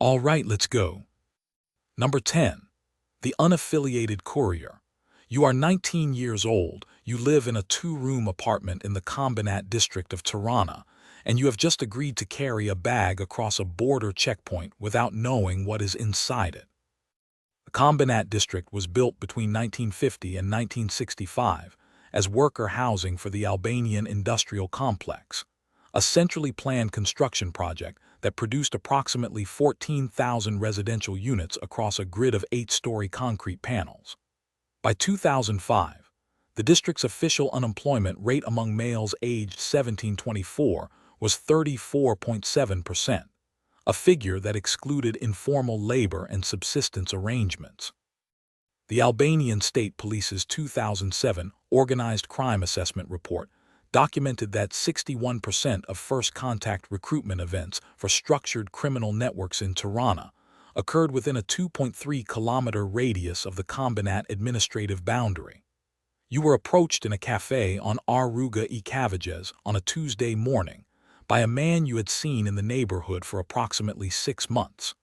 All right, let's go. Number 10. The unaffiliated courier. You are 19 years old, you live in a two-room apartment in the Combinat district of Tirana, and you have just agreed to carry a bag across a border checkpoint without knowing what is inside it. The Combinat district was built between 1950 and 1965 as worker housing for the Albanian industrial complex, a centrally planned construction project that produced approximately 14,000 residential units across a grid of 8-story concrete panels. By 2005, the district's official unemployment rate among males aged 17-24 was 34.7%, a figure that excluded informal labor and subsistence arrangements. The Albanian State Police's 2007 Organized Crime Assessment Report documented that 61% of first-contact recruitment events for structured criminal networks in Tirana occurred within a 2.3-kilometer radius of the Combinat administrative boundary. You were approached in a cafe on Rruga e Kavajes on a Tuesday morning by a man you had seen in the neighborhood for approximately 6 months.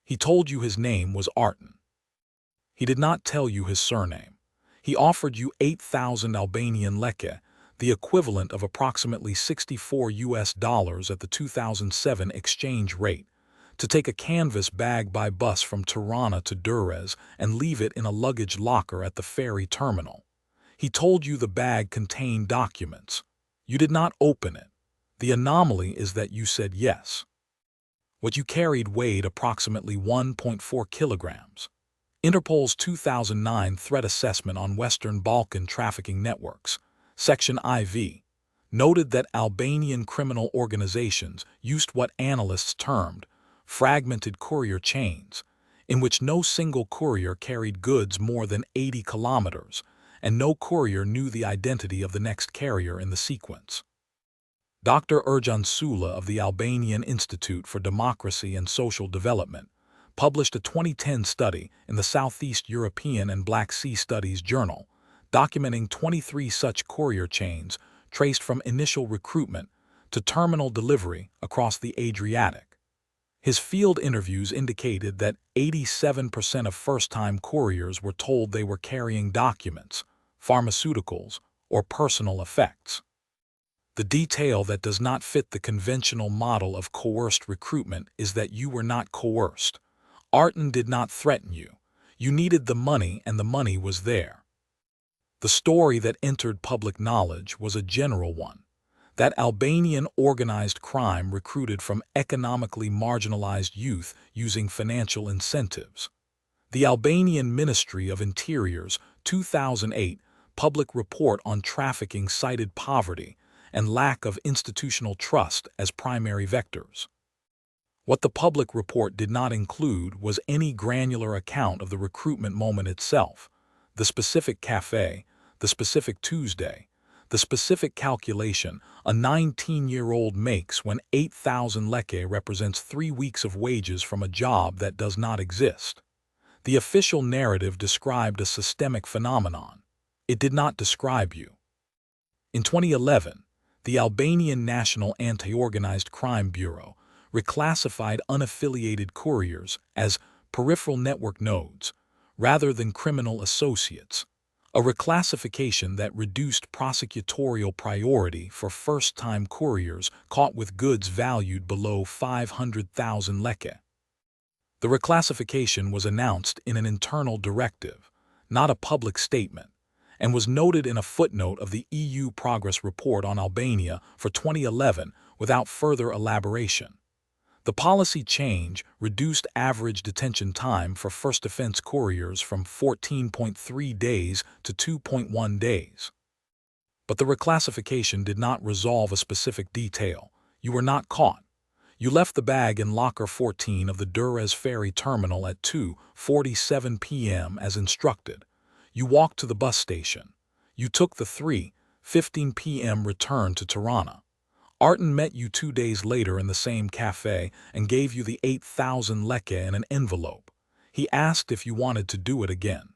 He told you his name was Artan. He did not tell you his surname. He offered you 8,000 Albanian leke, the equivalent of approximately $64 at the 2007 exchange rate, to take a canvas bag by bus from Tirana to Durrës and leave it in a luggage locker at the ferry terminal. He told you the bag contained documents. You did not open it. The anomaly is that you said yes. What you carried weighed approximately 1.4 kilograms. Interpol's 2009 Threat Assessment on Western Balkan Trafficking Networks, Section IV, noted that Albanian criminal organizations used what analysts termed fragmented courier chains, in which no single courier carried goods more than 80 kilometers, and no courier knew the identity of the next carrier in the sequence. Dr. Ercan Sula of the Albanian Institute for Democracy and Social Development published a 2010 study in the Southeast European and Black Sea Studies Journal, documenting 23 such courier chains traced from initial recruitment to terminal delivery across the Adriatic. His field interviews indicated that 87% of first-time couriers were told they were carrying documents, pharmaceuticals, or personal effects. The detail that does not fit the conventional model of coerced recruitment is that you were not coerced. Artan did not threaten you. You needed the money and the money was there. The story that entered public knowledge was a general one, that Albanian organized crime recruited from economically marginalized youth using financial incentives. The Albanian Ministry of Interior's 2008 public report on trafficking cited poverty and lack of institutional trust as primary vectors. What the public report did not include was any granular account of the recruitment moment itself, the specific cafe, the specific Tuesday, the specific calculation a 19-year-old makes when 8,000 leke represents 3 weeks of wages from a job that does not exist. The official narrative described a systemic phenomenon. It did not describe you. In 2011, the Albanian National Anti-Organized Crime Bureau reclassified unaffiliated couriers as peripheral network nodes rather than criminal associates, a reclassification that reduced prosecutorial priority for first-time couriers caught with goods valued below 500,000 leke. The reclassification was announced in an internal directive, not a public statement, and was noted in a footnote of the EU Progress Report on Albania for 2011 without further elaboration. The policy change reduced average detention time for first offense couriers from 14.3 days to 2.1 days. But the reclassification did not resolve a specific detail. You were not caught. You left the bag in locker 14 of the Durrës ferry terminal at 2:47 p.m. as instructed. You walked to the bus station. You took the 3:15 p.m. return to Tirana. Artan met you 2 days later in the same cafe and gave you the 8,000 leke in an envelope. He asked if you wanted to do it again.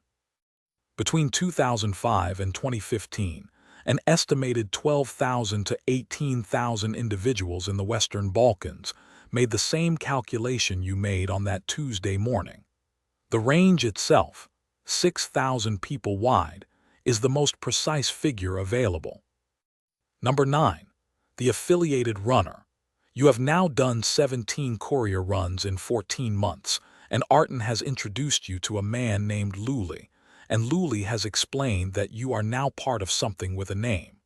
Between 2005 and 2015, an estimated 12,000 to 18,000 individuals in the Western Balkans made the same calculation you made on that Tuesday morning. The range itself, 6,000 people wide, is the most precise figure available. Number 9. The affiliated runner. You have now done 17 courier runs in 14 months, and Artin has introduced you to a man named Luli, and Luli has explained that you are now part of something with a name.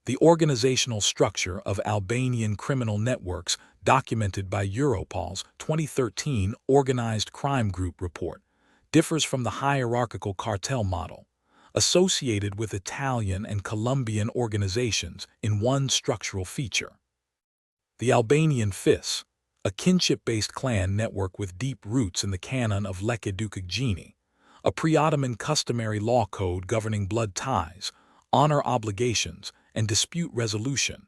The organizational structure of Albanian criminal networks documented by Europol's 2013 Organized Crime Group report differs from the hierarchical cartel model, associated with Italian and Colombian organizations in one structural feature. The Albanian FIS, a kinship-based clan network with deep roots in the canon of Leke Dukagjini, a pre-Ottoman customary law code governing blood ties, honor obligations, and dispute resolution,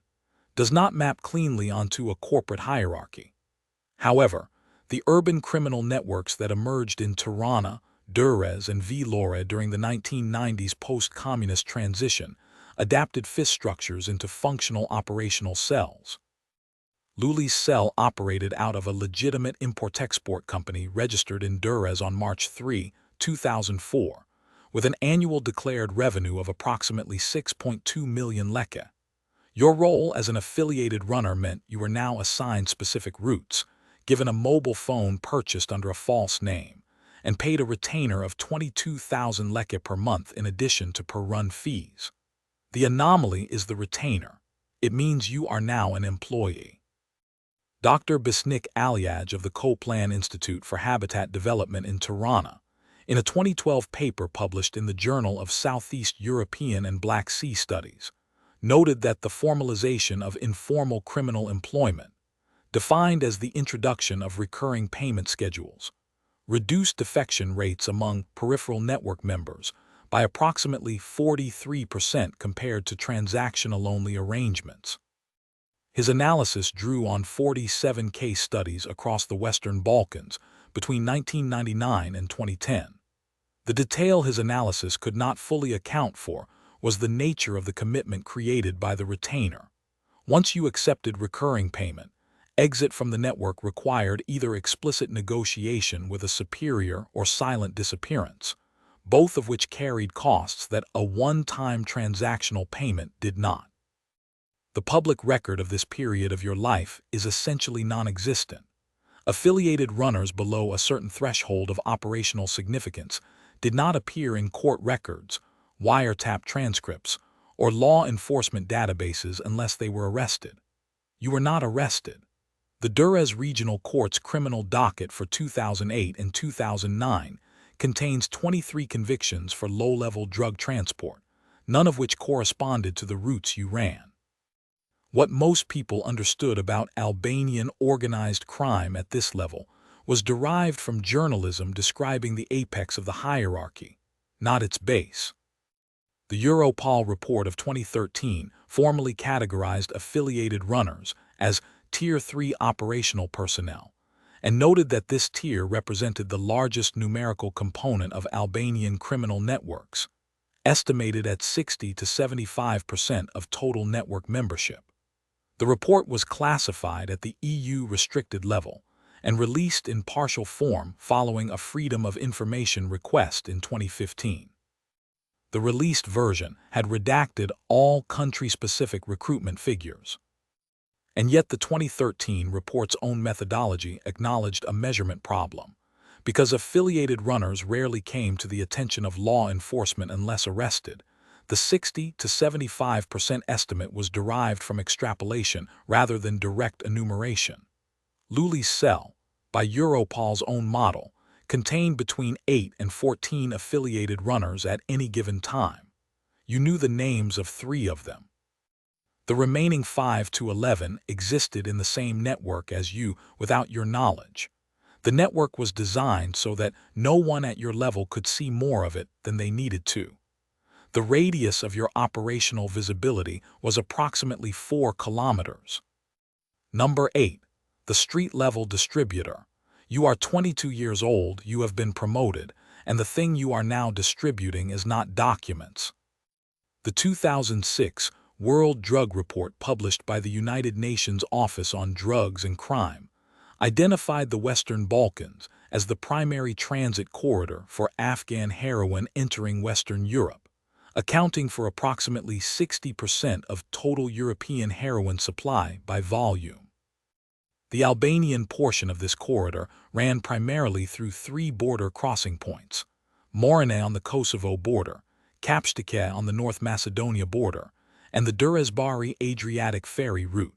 does not map cleanly onto a corporate hierarchy. However, the urban criminal networks that emerged in Tirana, Durrës, and Vlorë during the 1990s post-communist transition adapted FIS structures into functional operational cells. Luli's cell operated out of a legitimate import-export company registered in Durrës on March 3, 2004, with an annual declared revenue of approximately 6.2 million leke. Your role as an affiliated runner meant you were now assigned specific routes, given a mobile phone purchased under a false name, and paid a retainer of 22,000 leke per month in addition to per-run fees. The anomaly is the retainer. It means you are now an employee. Dr. Bisnik Alyaj of the Koplan Institute for Habitat Development in Tirana, in a 2012 paper published in the Journal of Southeast European and Black Sea Studies, noted that the formalization of informal criminal employment, defined as the introduction of recurring payment schedules, reduced defection rates among peripheral network members by approximately 43% compared to transactional-only arrangements. His analysis drew on 47 case studies across the Western Balkans between 1999 and 2010. The detail his analysis could not fully account for was the nature of the commitment created by the retainer. Once you accepted recurring payment, exit from the network required either explicit negotiation with a superior or silent disappearance, both of which carried costs that a one-time transactional payment did not. The public record of this period of your life is essentially non-existent. Affiliated runners below a certain threshold of operational significance did not appear in court records, wiretap transcripts, or law enforcement databases unless they were arrested. You were not arrested. The Durrës Regional Court's criminal docket for 2008 and 2009 contains 23 convictions for low-level drug transport, none of which corresponded to the routes you ran. What most people understood about Albanian organized crime at this level was derived from journalism describing the apex of the hierarchy, not its base. The Europol report of 2013 formally categorized affiliated runners as Tier 3 operational personnel, and noted that this tier represented the largest numerical component of Albanian criminal networks, estimated at 60 to 75% of total network membership. The report was classified at the EU restricted level and released in partial form following a Freedom of Information request in 2015. The released version had redacted all country-specific recruitment figures. And yet the 2013 report's own methodology acknowledged a measurement problem, because affiliated runners rarely came to the attention of law enforcement unless arrested. The 60 to 75% estimate was derived from extrapolation rather than direct enumeration. Luli's cell, by Europol's own model, contained between 8 and 14 affiliated runners at any given time. You knew the names of 3 of them. The remaining 5 to 11 existed in the same network as you without your knowledge. The network was designed so that no one at your level could see more of it than they needed to. The radius of your operational visibility was approximately 4 kilometers. Number 8. The street-level distributor. You are 22 years old, you have been promoted, and the thing you are now distributing is not documents. The 2006 World Drug Report published by the United Nations Office on Drugs and Crime identified the Western Balkans as the primary transit corridor for Afghan heroin entering Western Europe, accounting for approximately 60% of total European heroin supply by volume. The Albanian portion of this corridor ran primarily through three border crossing points: Morine on the Kosovo border, Kapshtike on the North Macedonia border, and the Duresbari-Adriatic ferry route.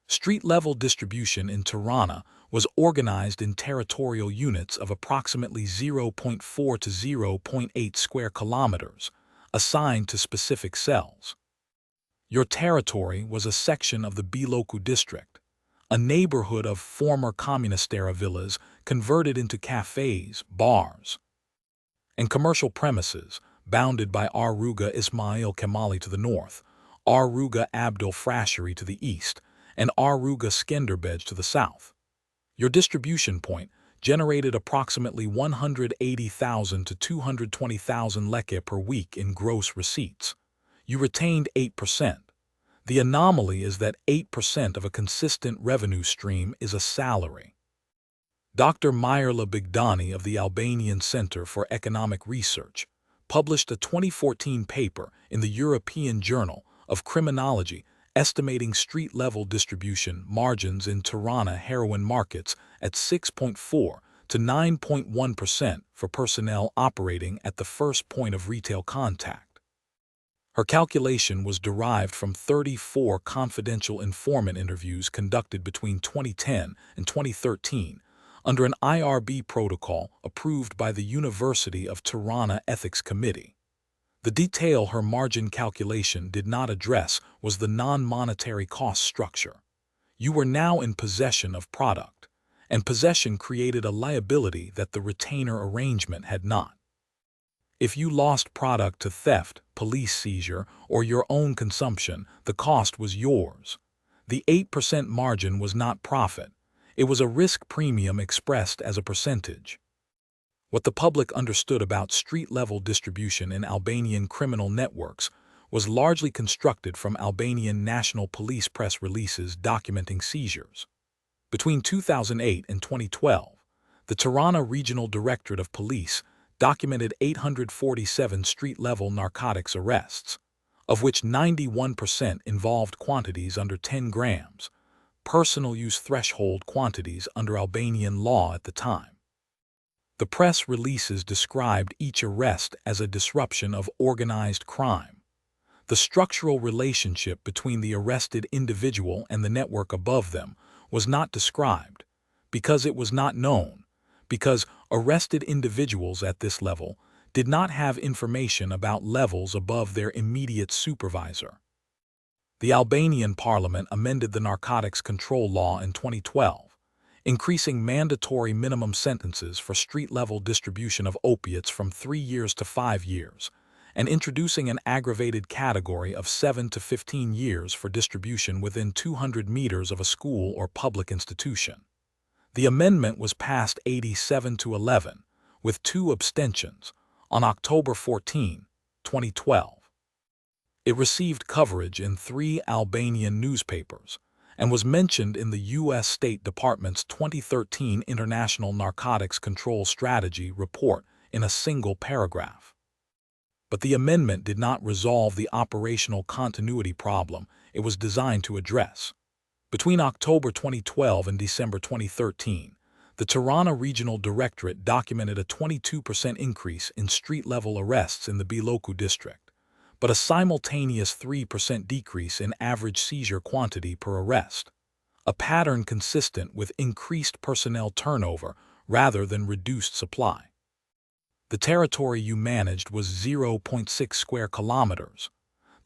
Street-level distribution in Tirana was organized in territorial units of approximately 0.4 to 0.8 square kilometers, assigned to specific cells. Your territory was a section of the Biloku district, a neighborhood of former Communistera villas converted into cafes, bars, and commercial premises, bounded by Aruga Ismail Kemali to the north, Aruga Abdul Frasheri to the east, and Aruga Skenderbej to the south. Your distribution point generated approximately 180,000 to 220,000 leke per week in gross receipts. You retained 8%. The anomaly is that 8% of a consistent revenue stream is a salary. Dr. Mirla Bigdani of the Albanian Center for Economic Research published a 2014 paper in the European Journal of Criminology estimating street-level distribution margins in Tirana heroin markets at 6.4 to 9.1% for personnel operating at the first point of retail contact. Her calculation was derived from 34 confidential informant interviews conducted between 2010 and 2013 under an IRB protocol approved by the University of Tirana Ethics Committee. The detail her margin calculation did not address was the non-monetary cost structure. You were now in possession of product, and possession created a liability that the retainer arrangement had not. If you lost product to theft, police seizure, or your own consumption, the cost was yours. The 8% margin was not profit. It was a risk premium expressed as a percentage. What the public understood about street-level distribution in Albanian criminal networks was largely constructed from Albanian National Police press releases documenting seizures. Between 2008 and 2012, the Tirana Regional Directorate of Police documented 847 street-level narcotics arrests, of which 91% involved quantities under 10 grams, personal use threshold quantities under Albanian law at the time. The press releases described each arrest as a disruption of organized crime. The structural relationship between the arrested individual and the network above them was not described, because it was not known, because arrested individuals at this level did not have information about levels above their immediate supervisor. The Albanian Parliament amended the narcotics control law in 2012, increasing mandatory minimum sentences for street-level distribution of opiates from 3 years to 5 years, and introducing an aggravated category of 7 to 15 years for distribution within 200 meters of a school or public institution. The amendment was passed 87 to 11, with 2 abstentions, on October 14, 2012. It received coverage in 3 Albanian newspapers, and was mentioned in the U.S. State Department's 2013 International Narcotics Control Strategy report in a single paragraph. But the amendment did not resolve the operational continuity problem it was designed to address. Between October 2012 and December 2013, the Tirana Regional Directorate documented a 22% increase in street-level arrests in the Biloku district, but a simultaneous 3% decrease in average seizure quantity per arrest, a pattern consistent with increased personnel turnover rather than reduced supply. The territory you managed was 0.6 square kilometers.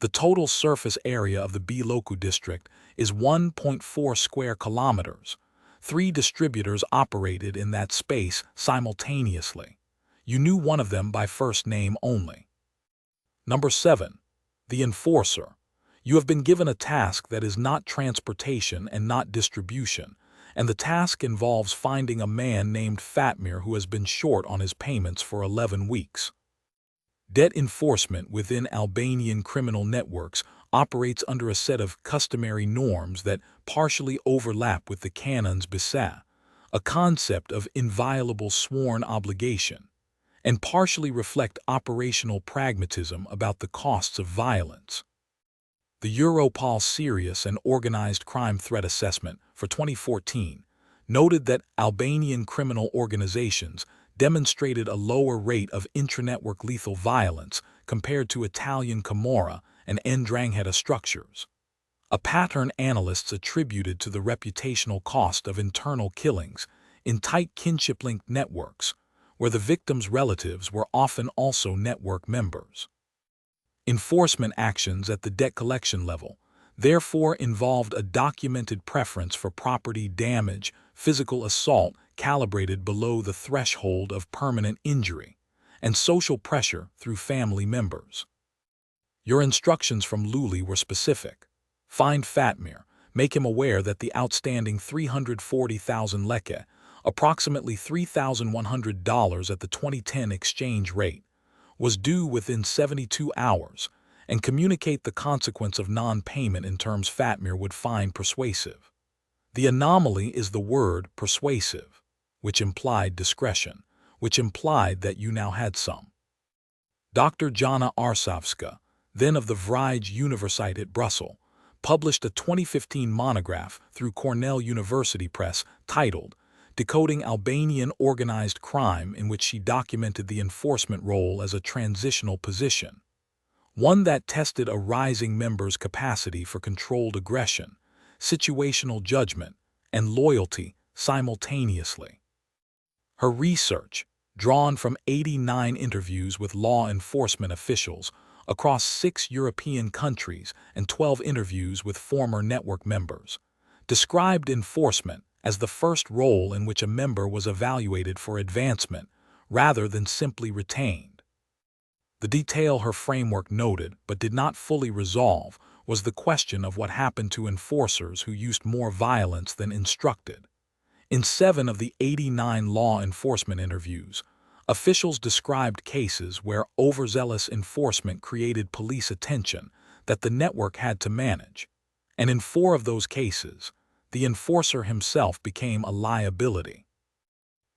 The total surface area of the Biloku district is 1.4 square kilometers. 3 distributors operated in that space simultaneously. You knew one of them by first name only. Number 7. The enforcer. You have been given a task that is not transportation and not distribution, and the task involves finding a man named Fatmir who has been short on his payments for 11 weeks. Debt enforcement within Albanian criminal networks operates under a set of customary norms that partially overlap with the canons bisa, a concept of inviolable sworn obligation, and partially reflect operational pragmatism about the costs of violence. The Europol Serious and Organized Crime Threat Assessment for 2014 noted that Albanian criminal organizations demonstrated a lower rate of intranetwork lethal violence compared to Italian Camorra and Ndrangheta structures, a pattern analysts attributed to the reputational cost of internal killings in tight kinship-linked networks, where the victims' relatives were often also network members. Enforcement actions at the debt collection level therefore involved a documented preference for property damage, physical assault calibrated below the threshold of permanent injury, and social pressure through family members. Your instructions from Luli were specific. Find Fatmir, make him aware that the outstanding 340,000 leke, approximately $3,100 at the 2010 exchange rate, was due within 72 hours, and communicate the consequence of non-payment in terms Fatmir would find persuasive. The anomaly is the word persuasive, which implied discretion, which implied that you now had some. Dr. Jana Arsovska, then of the Vrije Universiteit at Brussels, published a 2015 monograph through Cornell University Press titled Decoding Albanian Organized Crime, in which she documented the enforcement role as a transitional position, one that tested a rising member's capacity for controlled aggression, situational judgment, and loyalty simultaneously. Her research, drawn from 89 interviews with law enforcement officials across 6 European countries and 12 interviews with former network members, described enforcement as the first role in which a member was evaluated for advancement rather than simply retained. The detail her framework noted but did not fully resolve was the question of what happened to enforcers who used more violence than instructed. In 7 of the 89 law enforcement interviews, officials described cases where overzealous enforcement created police attention that the network had to manage, and in 4 of those cases, the enforcer himself became a liability.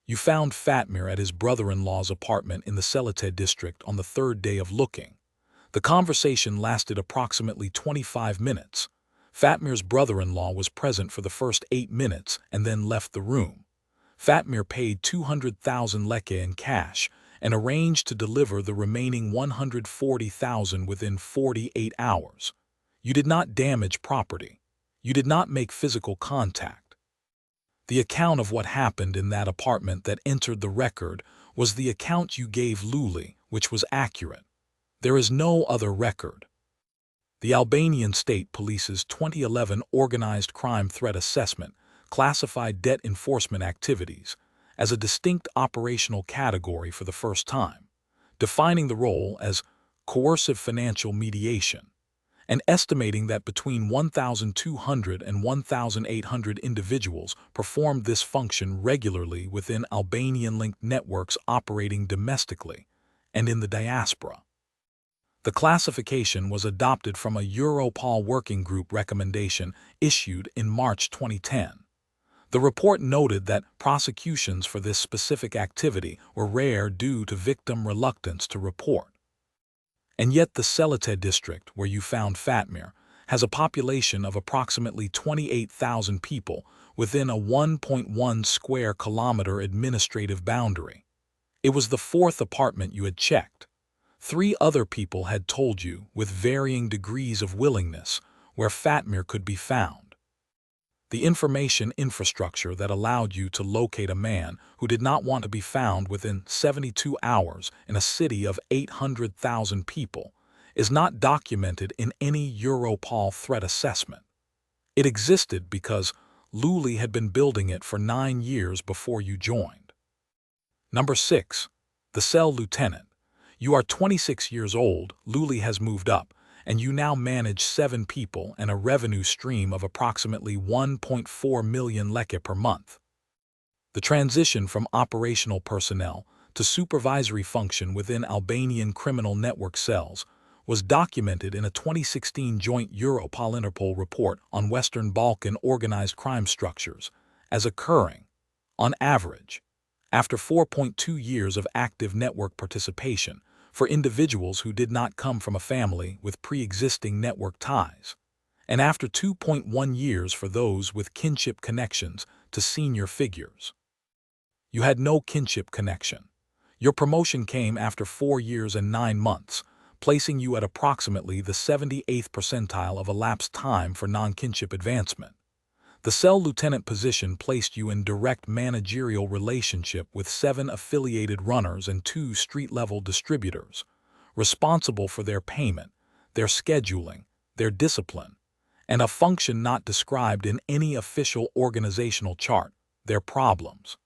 You found Fatmir at his brother-in-law's apartment in the Selated district on the 3rd day of looking. The conversation lasted approximately 25 minutes. Fatmir's brother-in-law was present for the first 8 minutes and then left the room. Fatmir paid 200,000 leke in cash and arranged to deliver the remaining 140,000 within 48 hours. You did not damage property. You did not make physical contact. The account of what happened in that apartment that entered the record was the account you gave Luli, which was accurate. There is no other record. The Albanian State Police's 2011 Organized Crime Threat Assessment classified debt enforcement activities as a distinct operational category for the first time, defining the role as coercive financial mediation, and estimating that between 1,200 and 1,800 individuals performed this function regularly within Albanian-linked networks operating domestically and in the diaspora. The classification was adopted from a Europol Working Group recommendation issued in March 2010. The report noted that prosecutions for this specific activity were rare due to victim reluctance to report. And yet the Selated district, where you found Fatmir, has a population of approximately 28,000 people within a 1.1 square kilometer administrative boundary. It was the 4th apartment you had checked. 3 other people had told you, with varying degrees of willingness, where Fatmir could be found. The information infrastructure that allowed you to locate a man who did not want to be found within 72 hours in a city of 800,000 people is not documented in any Europol threat assessment. It existed because Luli had been building it for 9 years before you joined. Number 6. The Cell Lieutenant. You are 26 years old, Luli has moved up, and you now manage 7 people and a revenue stream of approximately 1.4 million leke per month. The transition from operational personnel to supervisory function within Albanian criminal network cells was documented in a 2016 joint Europol-Interpol report on Western Balkan organized crime structures as occurring, on average, after 4.2 years of active network participation for individuals who did not come from a family with pre-existing network ties, and after 2.1 years for those with kinship connections to senior figures. You had no kinship connection. Your promotion came after 4 years and 9 months, placing you at approximately the 78th percentile of elapsed time for non-kinship advancement. The cell lieutenant position placed you in direct managerial relationship with 7 affiliated runners and 2 street-level distributors, responsible for their payment, their scheduling, their discipline, and a function not described in any official organizational chart, their problems.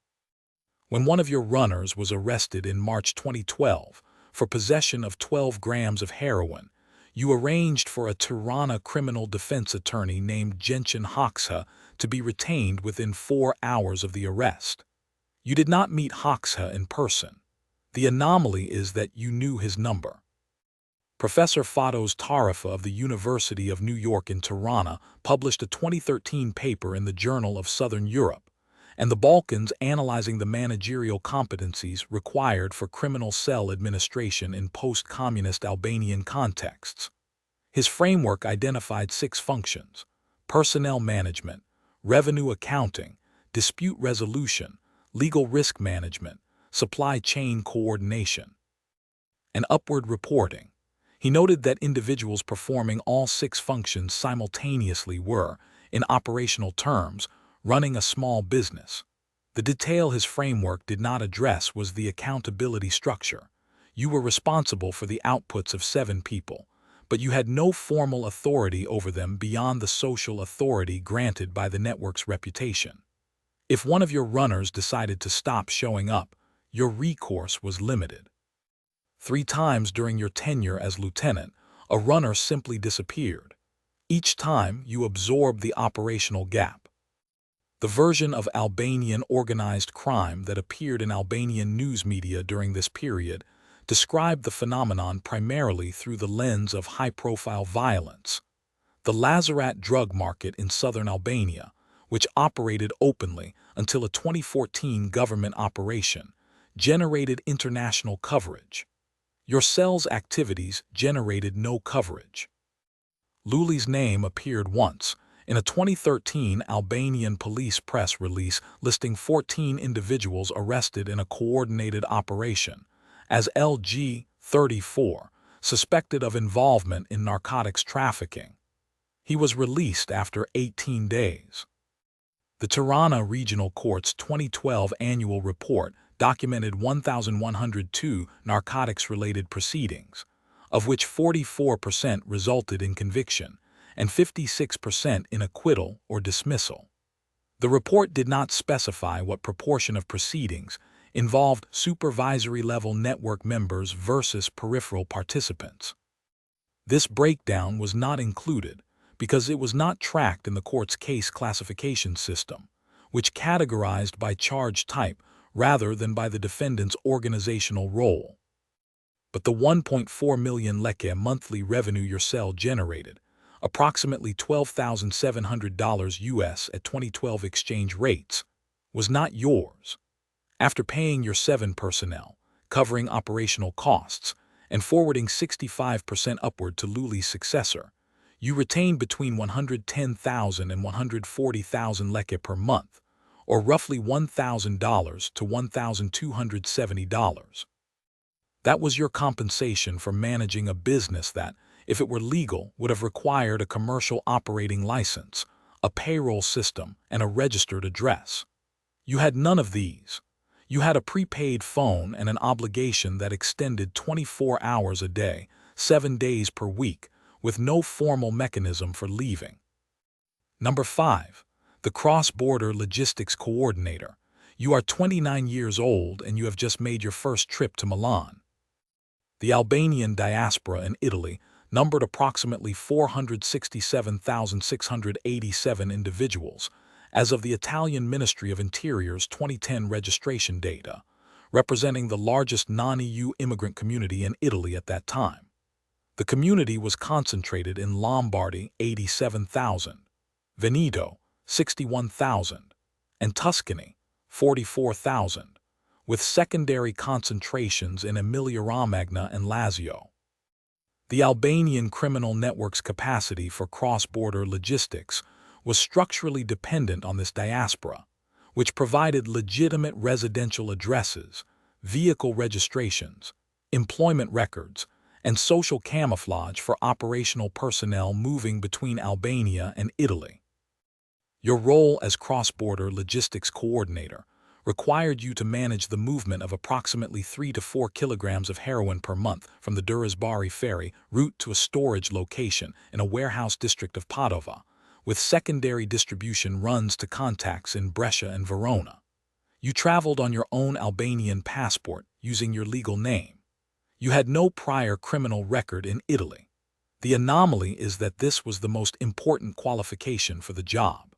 When one of your runners was arrested in March 2012 for possession of 12 grams of heroin, you arranged for a Tirana criminal defense attorney named Gentian Hoxha to be retained within 4 hours of the arrest. You did not meet Hoxha in person. The anomaly is that you knew his number. Professor Fados Tarifa of the University of New York in Tirana published a 2013 paper in the Journal of Southern Europe and the Balkans analyzing the managerial competencies required for criminal cell administration in post-communist Albanian contexts. His framework identified 6 functions: personnel management, revenue accounting, dispute resolution, legal risk management, supply chain coordination, and upward reporting. He noted that individuals performing all 6 functions simultaneously were, in operational terms, running a small business. The detail his framework did not address was the accountability structure. You were responsible for the outputs of 7 people, but you had no formal authority over them beyond the social authority granted by the network's reputation. If one of your runners decided to stop showing up, your recourse was limited. 3 times during your tenure as lieutenant, a runner simply disappeared. Each time, you absorbed the operational gap. The version of Albanian organized crime that appeared in Albanian news media during this period described the phenomenon primarily through the lens of high-profile violence. The Lazarat drug market in southern Albania, which operated openly until a 2014 government operation, generated international coverage. Your cell's activities generated no coverage. Luli's name appeared once in a 2013 Albanian police press release listing 14 individuals arrested in a coordinated operation as LG-34, suspected of involvement in narcotics trafficking. He was released after 18 days. The Tirana Regional Court's 2012 annual report documented 1,102 narcotics-related proceedings, of which 44% resulted in conviction and 56% in acquittal or dismissal. The report did not specify what proportion of proceedings involved supervisory-level network members versus peripheral participants. This breakdown was not included because it was not tracked in the court's case classification system, which categorized by charge type rather than by the defendant's organizational role. But the 1.4 million leke monthly revenue your cell generated, approximately $12,700 US at 2012 exchange rates, was not yours. After paying your 7 personnel, covering operational costs, and forwarding 65% upward to Luli's successor, you retained between 110,000 and 140,000 leke per month, or roughly $1,000 to $1,270. That was your compensation for managing a business that, if it were legal, would have required a commercial operating license, a payroll system, and a registered address. You had none of these. You had a prepaid phone and an obligation that extended 24 hours a day, 7 days per week, with no formal mechanism for leaving. Number 5. The Cross-Border Logistics Coordinator. You are 29 years old and you have just made your first trip to Milan. The Albanian diaspora in Italy numbered approximately 467,687 individuals as of the Italian Ministry of Interior's 2010 registration data, representing the largest non-EU immigrant community in Italy at that time. The community was concentrated in Lombardy, 87,000, Veneto, 61,000, and Tuscany, 44,000, with secondary concentrations in Emilia-Romagna and Lazio. The Albanian criminal network's capacity for cross-border logistics was structurally dependent on this diaspora, which provided legitimate residential addresses, vehicle registrations, employment records, and social camouflage for operational personnel moving between Albania and Italy. Your role as cross-border logistics coordinator required you to manage the movement of approximately 3 to 4 kilograms of heroin per month from the Durazbari ferry route to a storage location in a warehouse district of Padova, with secondary distribution runs to contacts in Brescia and Verona. You traveled on your own Albanian passport using your legal name. You had no prior criminal record in Italy. The anomaly is that this was the most important qualification for the job.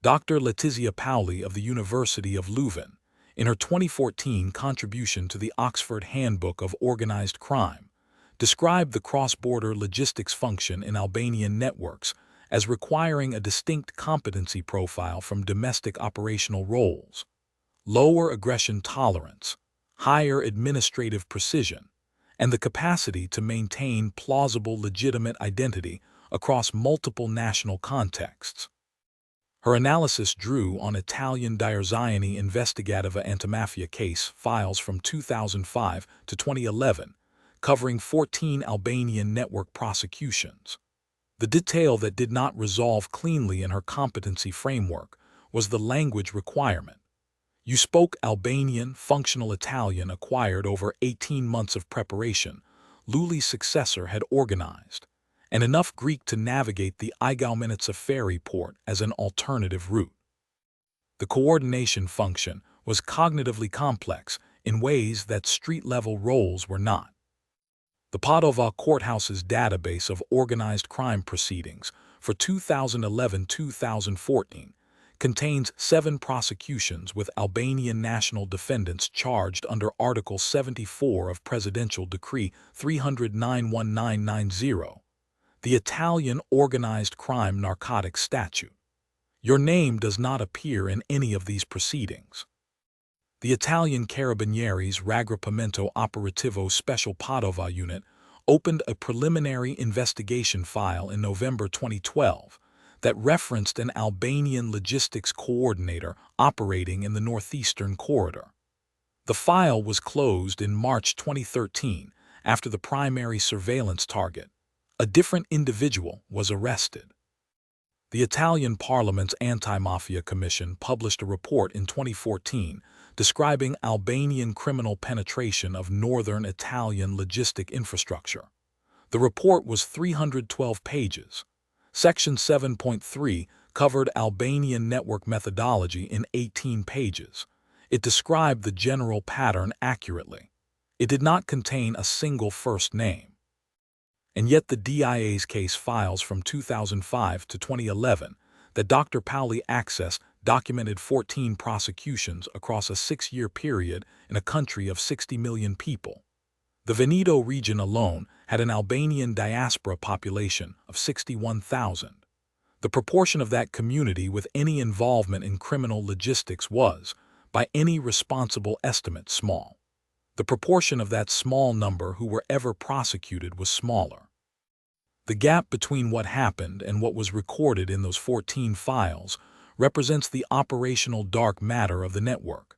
Dr. Letizia Paoli of the University of Leuven, in her 2014 contribution to the Oxford Handbook of Organized Crime, described the cross-border logistics function in Albanian networks as requiring a distinct competency profile from domestic operational roles: lower aggression tolerance, higher administrative precision, and the capacity to maintain plausible legitimate identity across multiple national contexts. Her analysis drew on Italian Direzioni Investigativa Antimafia case files from 2005 to 2011, covering 14 Albanian network prosecutions. The detail that did not resolve cleanly in her competency framework was the language requirement. You spoke Albanian, functional Italian acquired over 18 months of preparation, Luli's successor had organized, and enough Greek to navigate the Igoumenitsa ferry port as an alternative route. The coordination function was cognitively complex in ways that street-level roles were not. The Padova Courthouse's database of organized crime proceedings for 2011-2014 contains 7 prosecutions with Albanian national defendants charged under Article 74 of Presidential Decree 309-1990, the Italian Organized Crime Narcotics Statute. Your name does not appear in any of these proceedings. The Italian Carabinieri's Raggruppamento Operativo Special Padova unit opened a preliminary investigation file in November 2012 that referenced an Albanian logistics coordinator operating in the northeastern corridor. The file was closed in March 2013 after the primary surveillance target, a different individual, was arrested. The Italian Parliament's Anti-Mafia Commission published a report in 2014 describing Albanian criminal penetration of northern Italian logistic infrastructure. The report was 312 pages. Section 7.3 covered Albanian network methodology in 18 pages. It described the general pattern accurately. It did not contain a single first name. And yet the DIA's case files from 2005 to 2011 that Dr. Paoli accessed documented 14 prosecutions across a 6-year period in a country of 60 million people. The Veneto region alone had an Albanian diaspora population of 61,000. The proportion of that community with any involvement in criminal logistics was, by any responsible estimate, small. The proportion of that small number who were ever prosecuted was smaller. The gap between what happened and what was recorded in those 14 files represents the operational dark matter of the network,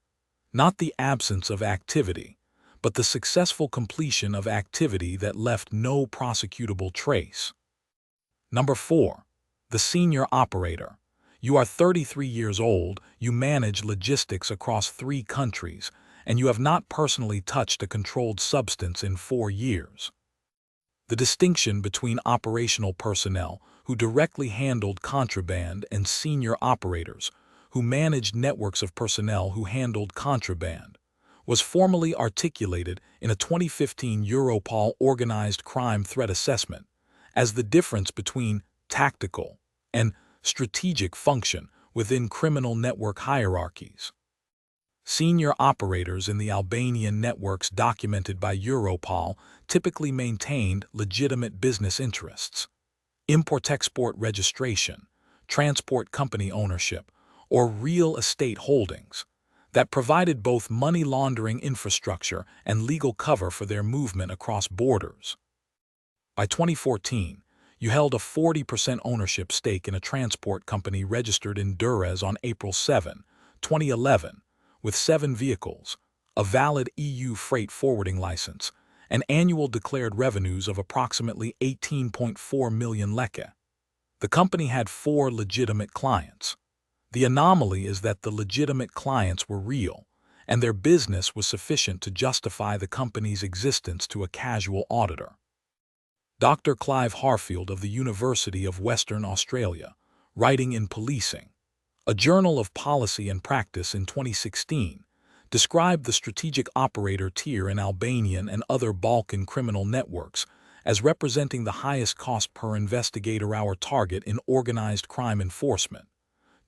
not the absence of activity, but the successful completion of activity that left no prosecutable trace. Number 4. The senior operator. You are 33 years old, you manage logistics across 3 countries, and you have not personally touched a controlled substance in 4 years. The distinction between operational personnel who directly handled contraband and senior operators who managed networks of personnel who handled contraband was formally articulated in a 2015 Europol Organized Crime Threat Assessment as the difference between tactical and strategic function within criminal network hierarchies. Senior operators in the Albanian networks documented by Europol typically maintained legitimate business interests. Import-export registration, transport company ownership, or real estate holdings that provided both money laundering infrastructure and legal cover for their movement across borders. By 2014, you held a 40% ownership stake in a transport company registered in Durrës on April 7, 2011, with 7 vehicles, a valid EU freight forwarding license, and annual declared revenues of approximately 18.4 million leke. The company had 4 legitimate clients. The anomaly is that the legitimate clients were real, and their business was sufficient to justify the company's existence to a casual auditor. Dr. Clive Harfield of the University of Western Australia, writing in Policing, a journal of policy and practice in 2016, described the strategic operator tier in Albanian and other Balkan criminal networks as representing the highest cost per investigator hour target in organized crime enforcement,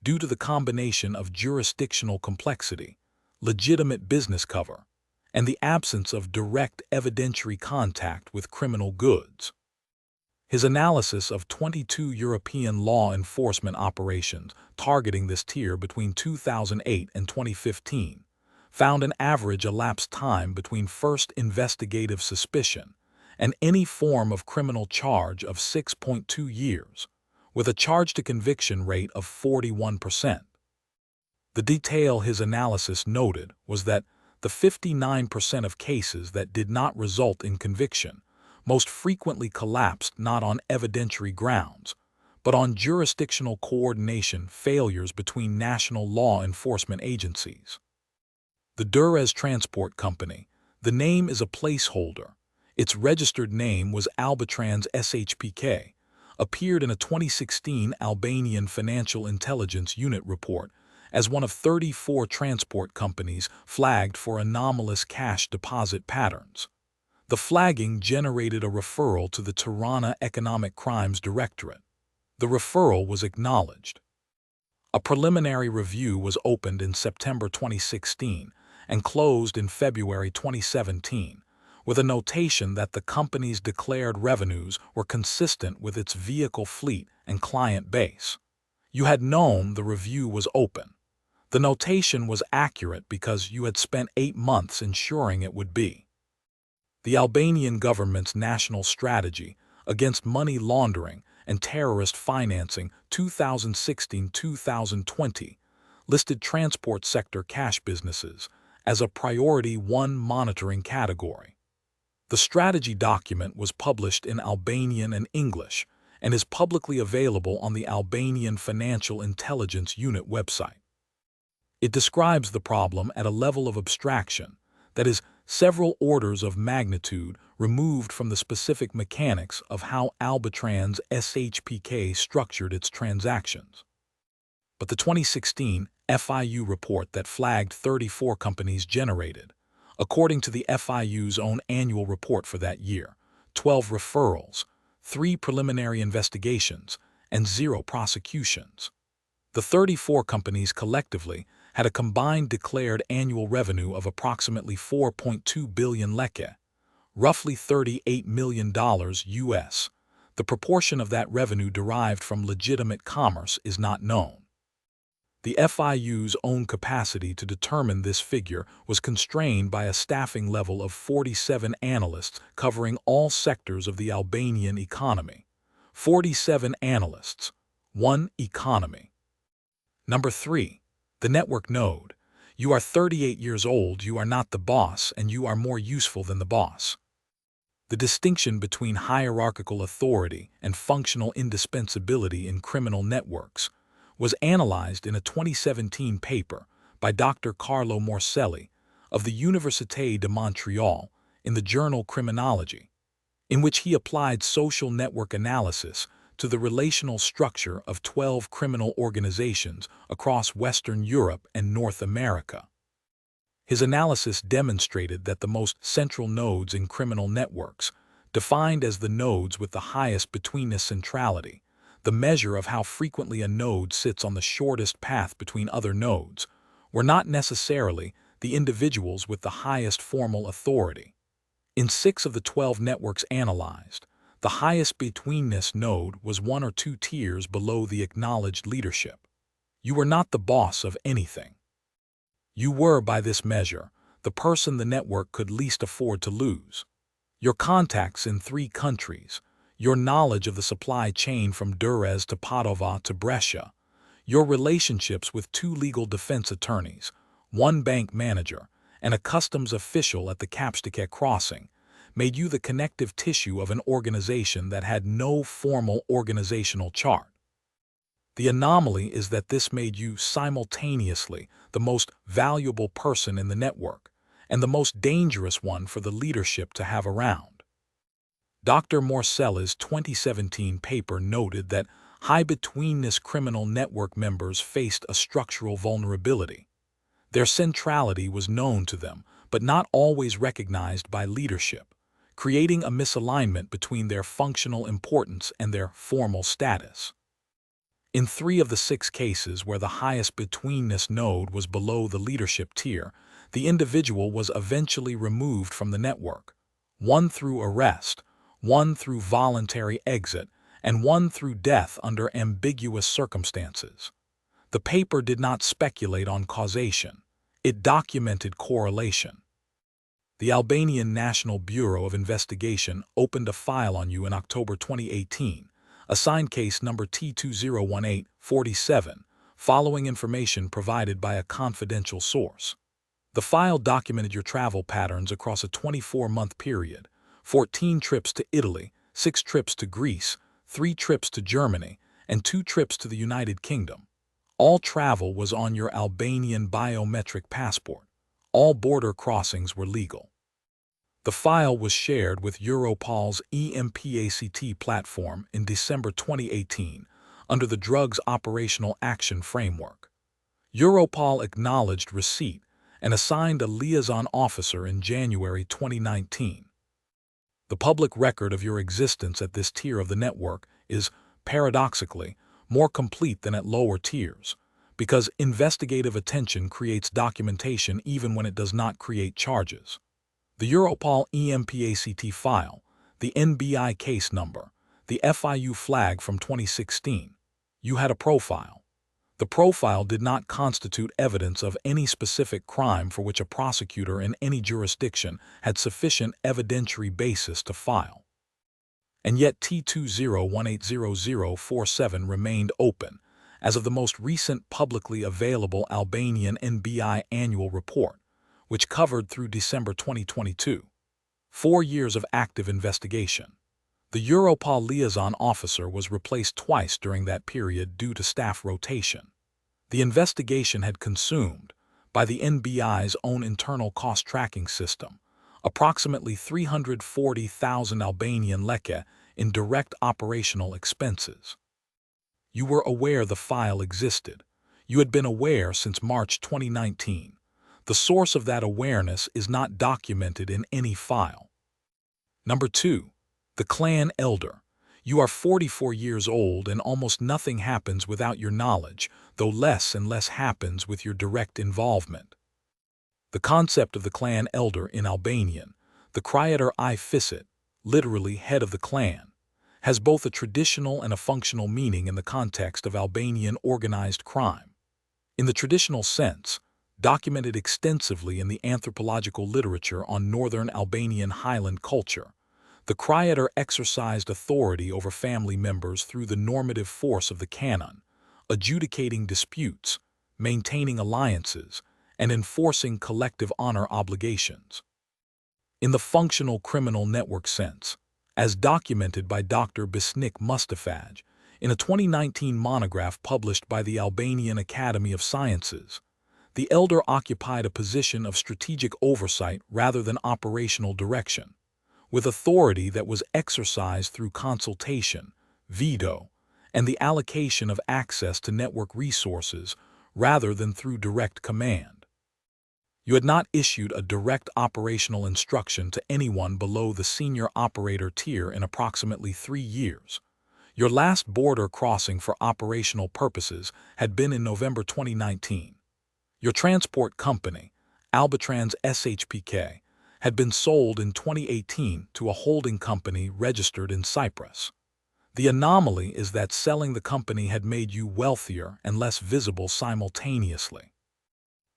due to the combination of jurisdictional complexity, legitimate business cover, and the absence of direct evidentiary contact with criminal goods. His analysis of 22 European law enforcement operations targeting this tier between 2008 and 2015 found an average elapsed time between first investigative suspicion and any form of criminal charge of 6.2 years, with a charge-to-conviction rate of 41%. The detail his analysis noted was that the 59% of cases that did not result in conviction most frequently collapsed not on evidentiary grounds, but on jurisdictional coordination failures between national law enforcement agencies. The Durrës Transport Company, the name is a placeholder. Its registered name was Albatrans SHPK, appeared in a 2016 Albanian Financial Intelligence Unit report as one of 34 transport companies flagged for anomalous cash deposit patterns. The flagging generated a referral to the Tirana Economic Crimes Directorate. The referral was acknowledged. A preliminary review was opened in September 2016 and closed in February 2017, with a notation that the company's declared revenues were consistent with its vehicle fleet and client base. You had known the review was open. The notation was accurate because you had spent 8 months ensuring it would be. The Albanian government's national strategy against money laundering and terrorist financing 2016-2020 listed transport sector cash businesses as a priority 1 monitoring category. The strategy document was published in Albanian and English and is publicly available on the Albanian Financial Intelligence Unit website. It describes the problem at a level of abstraction that is several orders of magnitude removed from the specific mechanics of how Albatrans SHPK structured its transactions. But the 2016 FIU report that flagged 34 companies generated, according to the FIU's own annual report for that year, 12 referrals, 3 preliminary investigations, and 0 prosecutions. The 34 companies collectively had a combined declared annual revenue of approximately 4.2 billion leke, roughly $38 million US. The proportion of that revenue derived from legitimate commerce is not known. The FIU's own capacity to determine this figure was constrained by a staffing level of 47 analysts covering all sectors of the Albanian economy. 47 analysts, 1 economy. Number 3. The network node. You are 38 years old, you are not the boss, and you are more useful than the boss. The distinction between hierarchical authority and functional indispensability in criminal networks was analyzed in a 2017 paper by Dr. Carlo Morselli of the Université de Montréal in the journal Criminology, in which he applied social network analysis to the relational structure of 12 criminal organizations across Western Europe and North America. His analysis demonstrated that the most central nodes in criminal networks, defined as the nodes with the highest betweenness centrality, the measure of how frequently a node sits on the shortest path between other nodes, were not necessarily the individuals with the highest formal authority. In 6 of the 12 networks analyzed, the highest betweenness node was 1 or 2 tiers below the acknowledged leadership. You were not the boss of anything. You were, by this measure, the person the network could least afford to lose. Your contacts in 3 countries, your knowledge of the supply chain from Durrës to Padova to Brescia, your relationships with 2 legal defense attorneys, 1 bank manager, and a customs official at the Kapstiket crossing, made you the connective tissue of an organization that had no formal organizational chart. The anomaly is that this made you simultaneously the most valuable person in the network and the most dangerous one for the leadership to have around. Dr. Morcella's 2017 paper noted that high-betweenness criminal network members faced a structural vulnerability. Their centrality was known to them, but not always recognized by leadership, creating a misalignment between their functional importance and their formal status. In 3 of the 6 cases where the highest betweenness node was below the leadership tier, the individual was eventually removed from the network, 1 through arrest, 1 through voluntary exit, and 1 through death under ambiguous circumstances. The paper did not speculate on causation. It documented correlation. The Albanian National Bureau of Investigation opened a file on you in October 2018, assigned case number T201847, following information provided by a confidential source. The file documented your travel patterns across a 24-month period: 14 trips to Italy, 6 trips to Greece, 3 trips to Germany, and 2 trips to the United Kingdom. All travel was on your Albanian biometric passport. All border crossings were legal. The file was shared with Europol's EMPACT platform in December 2018 under the Drugs Operational Action Framework. Europol acknowledged receipt and assigned a liaison officer in January 2019. The public record of your existence at this tier of the network is, paradoxically, more complete than at lower tiers, because investigative attention creates documentation even when it does not create charges. The Europol EMPACT file, the NBI case number, the FIU flag from 2016. You had a profile. The profile did not constitute evidence of any specific crime for which a prosecutor in any jurisdiction had sufficient evidentiary basis to file. And yet T20180047 remained open as of the most recent publicly available Albanian NBI annual report, which covered through December 2022. 4 years of active investigation. The Europol liaison officer was replaced twice during that period due to staff rotation. The investigation had consumed, by the NBI's own internal cost tracking system, approximately 340,000 Albanian leke in direct operational expenses. You were aware the file existed. You had been aware since March 2019. The source of that awareness is not documented in any file. Number 2. The clan elder. You are 44 years old and almost nothing happens without your knowledge, though less and less happens with your direct involvement. The concept of the clan elder in Albanian, the Kryetar I Fisit, literally head of the clan, has both a traditional and a functional meaning in the context of Albanian organized crime. In the traditional sense, documented extensively in the anthropological literature on northern Albanian highland culture, the Kryetar exercised authority over family members through the normative force of the canon, adjudicating disputes, maintaining alliances, and enforcing collective honor obligations. In the functional criminal network sense, as documented by Dr. Besnik Mustafaj in a 2019 monograph published by the Albanian Academy of Sciences, the elder occupied a position of strategic oversight rather than operational direction, with authority that was exercised through consultation, veto, and the allocation of access to network resources rather than through direct command. You had not issued a direct operational instruction to anyone below the senior operator tier in approximately 3 years. Your last border crossing for operational purposes had been in November 2019. Your transport company, Albatrans SHPK, had been sold in 2018 to a holding company registered in Cyprus. The anomaly is that selling the company had made you wealthier and less visible simultaneously.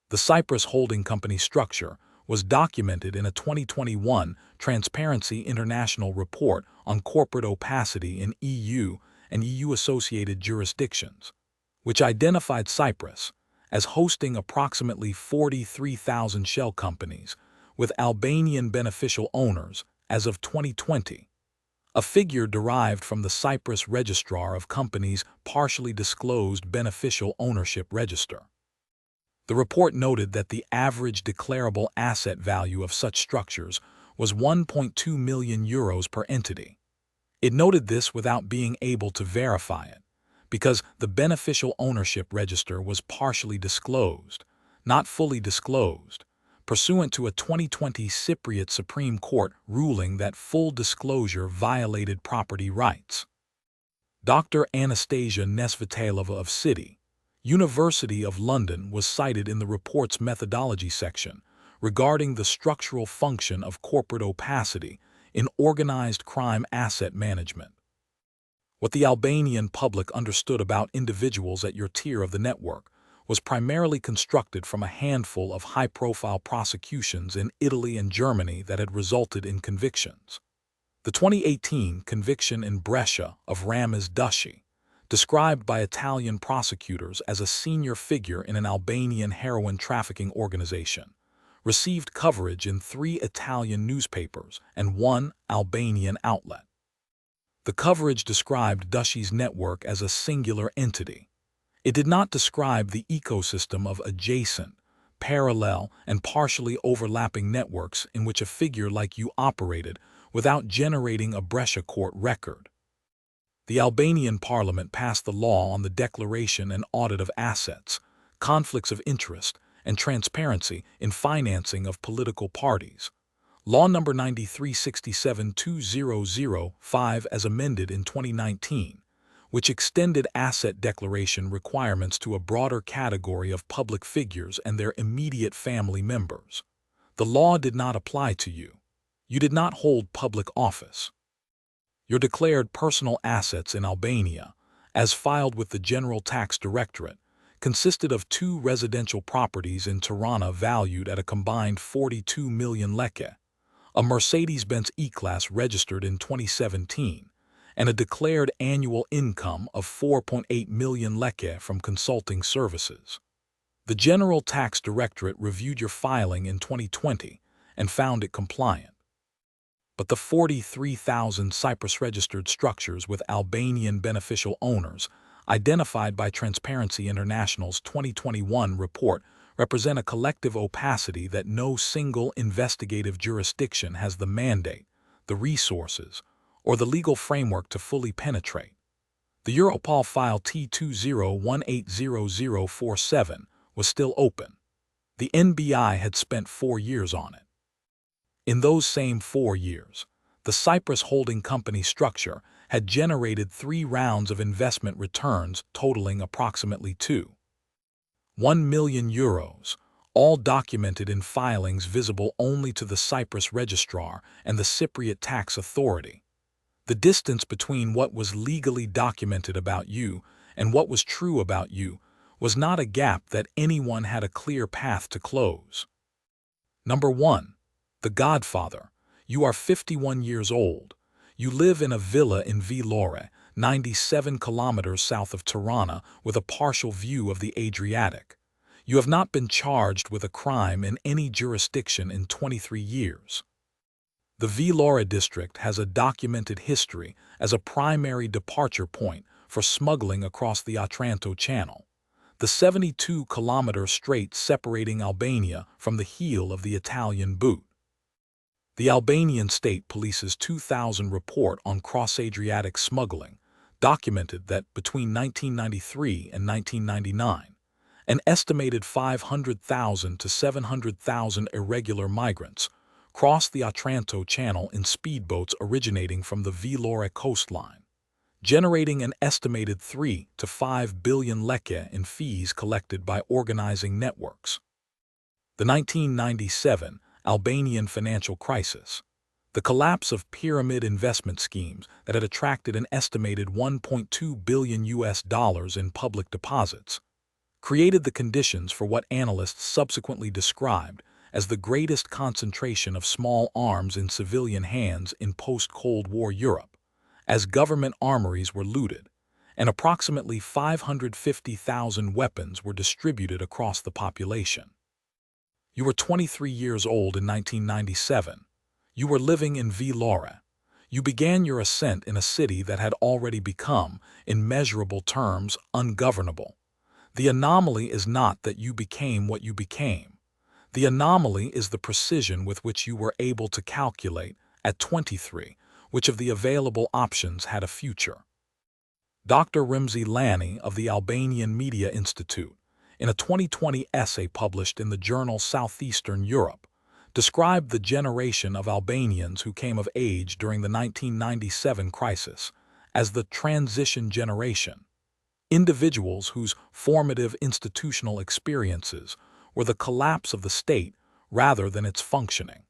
The Cyprus holding company structure was documented in a 2021 Transparency International report on corporate opacity in EU and EU-associated jurisdictions, which identified Cyprus as hosting approximately 43,000 shell companies with Albanian beneficial owners as of 2020, a figure derived from the Cyprus Registrar of Companies' partially disclosed beneficial ownership register. The report noted that the average declarable asset value of such structures was 1.2 million euros per entity. It noted this without being able to verify it, because the beneficial ownership register was partially disclosed, not fully disclosed, pursuant to a 2020 Cypriot Supreme Court ruling that full disclosure violated property rights. Dr. Anastasia Nesvitailova of City, University of London was cited in the report's methodology section regarding the structural function of corporate opacity in organized crime asset management. What the Albanian public understood about individuals at your tier of the network was primarily constructed from a handful of high-profile prosecutions in Italy and Germany that had resulted in convictions. The 2018 conviction in Brescia of Ramiz Dushi, described by Italian prosecutors as a senior figure in an Albanian heroin trafficking organization, received coverage in 3 Italian newspapers and 1 Albanian outlet. The coverage described Dushi's network as a singular entity. It did not describe the ecosystem of adjacent, parallel, and partially overlapping networks in which a figure like you operated without generating a Brescia court record. The Albanian parliament passed the law on the declaration and audit of assets, conflicts of interest, and transparency in financing of political parties. Law No. 9367/2005 as amended in 2019, which extended asset declaration requirements to a broader category of public figures and their immediate family members. The law did not apply to you. You did not hold public office. Your declared personal assets in Albania, as filed with the General Tax Directorate, consisted of 2 residential properties in Tirana valued at a combined 42 million leke, a Mercedes-Benz E-Class registered in 2017, and a declared annual income of 4.8 million leke from consulting services. The General Tax Directorate reviewed your filing in 2020 and found it compliant. But the 43,000 Cyprus-registered structures with Albanian beneficial owners, identified by Transparency International's 2021 report, represent a collective opacity that no single investigative jurisdiction has the mandate, the resources, or the legal framework to fully penetrate. The Europol file T20180047 was still open. The NBI had spent 4 years on it. In those same 4 years, the Cyprus holding company structure had generated 3 rounds of investment returns totaling approximately 2.1 million euros, all documented in filings visible only to the Cyprus Registrar and the Cypriot Tax Authority. The distance between what was legally documented about you and what was true about you was not a gap that anyone had a clear path to close. Number 1. The Godfather. You are 51 years old. You live in a villa in Vlore, 97 kilometers south of Tirana, with a partial view of the Adriatic. You have not been charged with a crime in any jurisdiction in 23 years. The Vlore district has a documented history as a primary departure point for smuggling across the Otranto Channel, the 72-kilometer strait separating Albania from the heel of the Italian boot. The Albanian State Police's 2000 report on cross-Adriatic smuggling documented that between 1993 and 1999, an estimated 500,000 to 700,000 irregular migrants crossed the Otranto Channel in speedboats originating from the Vlore coastline, generating an estimated 3 to 5 billion leke in fees collected by organizing networks. The 1997 Albanian financial crisis. The collapse of pyramid investment schemes that had attracted an estimated $1.2 billion in public deposits created the conditions for what analysts subsequently described as the greatest concentration of small arms in civilian hands in post-Cold War Europe, as government armories were looted, and approximately 550,000 weapons were distributed across the population. You were 23 years old in 1997. You were living in Vlora. You began your ascent in a city that had already become, in measurable terms, ungovernable. The anomaly is not that you became what you became. The anomaly is the precision with which you were able to calculate, at 23, which of the available options had a future. Dr. Rimzi Lani of the Albanian Media Institute, in a 2020 essay published in the journal Southeastern Europe, described the generation of Albanians who came of age during the 1997 crisis as the transition generation, individuals whose formative institutional experiences were the collapse of the state rather than its functioning.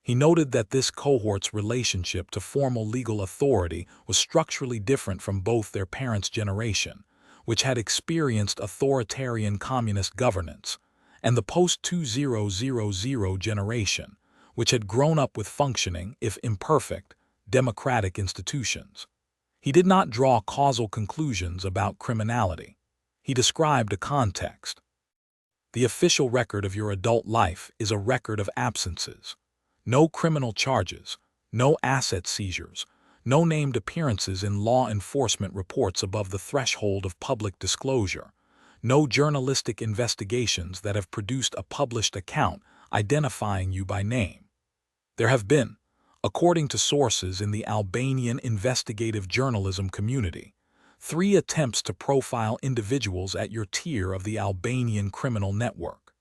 He noted that this cohort's relationship to formal legal authority was structurally different from both their parents' generation, which had experienced authoritarian communist governance, and the post-2000 generation, which had grown up with functioning, if imperfect, democratic institutions. He did not draw causal conclusions about criminality. He described a context. The official record of your adult life is a record of absences. No criminal charges, no asset seizures, no named appearances in law enforcement reports above the threshold of public disclosure, no journalistic investigations that have produced a published account identifying you by name. There have been, according to sources in the Albanian investigative journalism community, 3 attempts to profile individuals at your tier of the Albanian criminal network.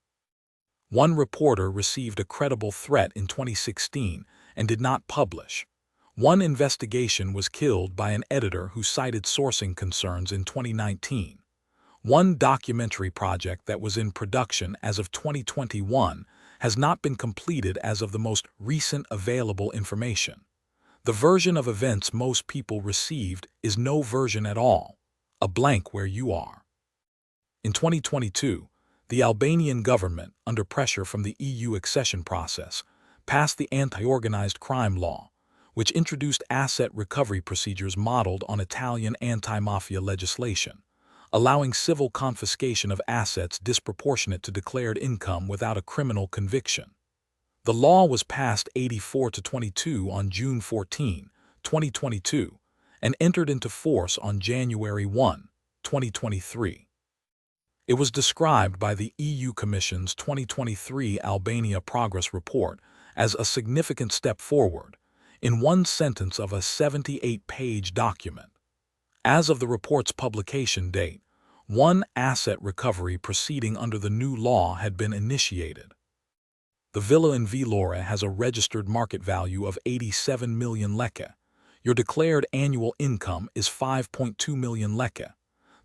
One reporter received a credible threat in 2016 and did not publish. One investigation was killed by an editor who cited sourcing concerns in 2019. One documentary project that was in production as of 2021 has not been completed as of the most recent available information. The version of events most people received is no version at all, a blank where you are. In 2022, the Albanian government, under pressure from the EU accession process, passed the anti-organized crime law, which introduced asset recovery procedures modeled on Italian anti-mafia legislation, allowing civil confiscation of assets disproportionate to declared income without a criminal conviction. The law was passed 84-22 on June 14, 2022, and entered into force on January 1, 2023. It was described by the EU Commission's 2023 Albania Progress Report as a significant step forward, in one sentence of a 78-page document. As of the report's publication date, one asset recovery proceeding under the new law had been initiated. The villa in Vlora has a registered market value of 87 million leka. Your declared annual income is 5.2 million leka.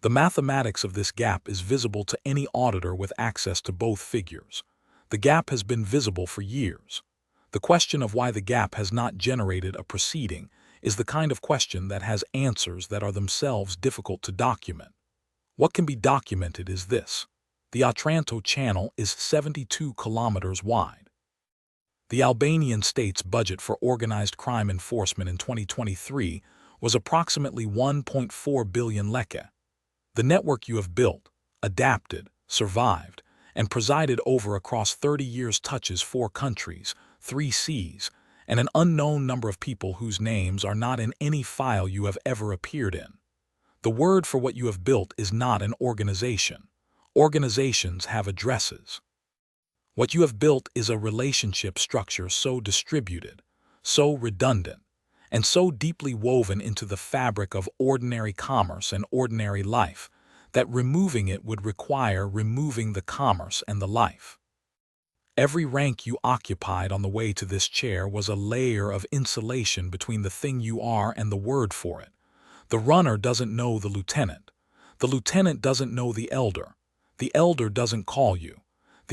The mathematics of this gap is visible to any auditor with access to both figures. The gap has been visible for years. The question of why the gap has not generated a proceeding is the kind of question that has answers that are themselves difficult to document. What can be documented is this: the Otranto Channel is 72 kilometers wide. The Albanian state's budget for organized crime enforcement in 2023 was approximately 1.4 billion leka. The network you have built, adapted, survived, and presided over across 30 years touches 4 countries, 3 seas, and an unknown number of people whose names are not in any file you have ever appeared in. The word for what you have built is not an organization. Organizations have addresses. What you have built is a relationship structure so distributed, so redundant, and so deeply woven into the fabric of ordinary commerce and ordinary life that removing it would require removing the commerce and the life. Every rank you occupied on the way to this chair was a layer of insulation between the thing you are and the word for it. The runner doesn't know the lieutenant doesn't know the elder doesn't call you,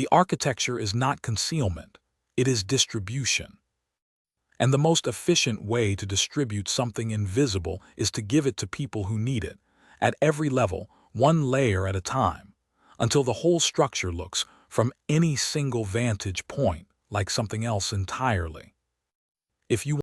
The architecture is not concealment, it is distribution. And the most efficient way to distribute something invisible is to give it to people who need it, at every level, one layer at a time, until the whole structure looks, from any single vantage point, like something else entirely. If you